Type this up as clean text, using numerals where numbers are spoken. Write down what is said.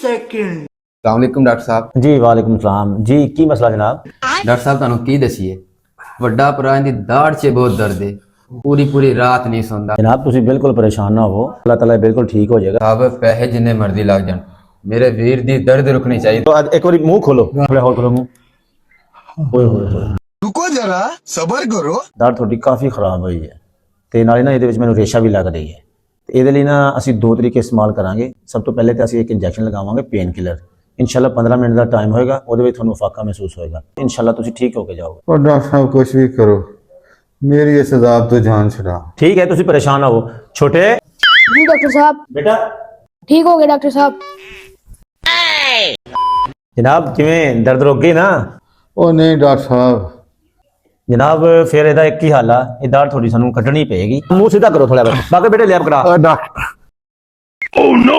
Second. अस्सलामुअलैकुम doctor साहब। जी वालेकुम सलाम जी। की मसला जनाब? डॉक्टर साहब ਤੁਹਾਨੂੰ ਕੀ ਦਸੀਏ ਵੱਡਾ ਭਰਾ ਦੀ ਦਾੜ 'ਚ ਬਹੁਤ ਦਰਦ ਹੈ ਪੂਰੀ ਰਾਤ ਨਹੀਂ ਸੌਂਦਾ। जनाब तुसी बिल्कुल परेशान ना हो, अल्लाह ताला बिल्कुल ठीक हो जाएगा। साहब पैसे जिन्ने मर्जी लग जान मेरे वीर दी दर्द रुकनी चाहिए। तो एक बार मुंह खोलो, थोड़ा और खोलो मुंह। ओए होए होए, रुको जरा सबर करो। दाढ़ थोड़ी काफ़ी खराब हुई है ਤੇ ਨਾਲੇ ਨਾ ਇਹਦੇ ਵਿੱਚ ਮੈਨੂੰ ਰੇਸ਼ਾ ਵੀ ਲੱਗ ਰਹੀ ਹੈ। ਤੇ ਇਹਦੇ ਲਈ ਨਾ ਅਸੀਂ ਦੋ ਤਰੀਕੇ ਇਸਤੇਮਾਲ ਕਰਾਂਗੇ। ਸਭ ਤੋਂ ਪਹਿਲੇ ਤਾਂ ਅਸੀਂ ਇੱਕ ਇੰਜੈਕਸ਼ਨ ਲਗਾਵਾਂਗੇ ਪੇਨ ਕਿਲਰ। ਇਨਸ਼ਾਅੱਲਾ 15 ਮਿੰਟ ਦਾ ਟਾਈਮ ਹੋਏਗਾ, ਉਹਦੇ ਵਿੱਚ ਤੁਹਾਨੂੰ ਫਾਕਾ ਮਹਿਸੂਸ ਹੋਏਗਾ। ਇਨਸ਼ਾਅੱਲਾ ਤੁਸੀਂ ਠੀਕ ਹੋ ਕੇ ਜਾਓਗੇ। और डॉक्टर साहब कुछ भी करो, मेरी इस अजाब तो जान छुड़ा। ठीक है, ਤੁਸੀਂ ਪਰੇਸ਼ਾਨ ਨਾ ਹੋ। ਛੋਟੇ जी डॉक्टर साहब, बेटा ठीक हो गए डॉक्टर साहब। जनाब किवें दर्द रुक गई ना? ओ नहीं डॉक्टर साहब, जनाब फिर ਇਹਦਾ ਇੱਕ ਹੀ ਹੱਲ ਆ, ਇਹ ਦਾੜ ਥੋੜੀ ਸਾਨੂੰ ਕੱਢਣੀ ਪਏਗੀ। ਮੂੰਹ ਸਿੱਧਾ ਕਰੋ ਥੋੜਾ ਜਿਹਾ, ਬਾਕੀ ਬੇਟੇ ਲਿਆਪ ਕਰਾ। Doctor Oh no!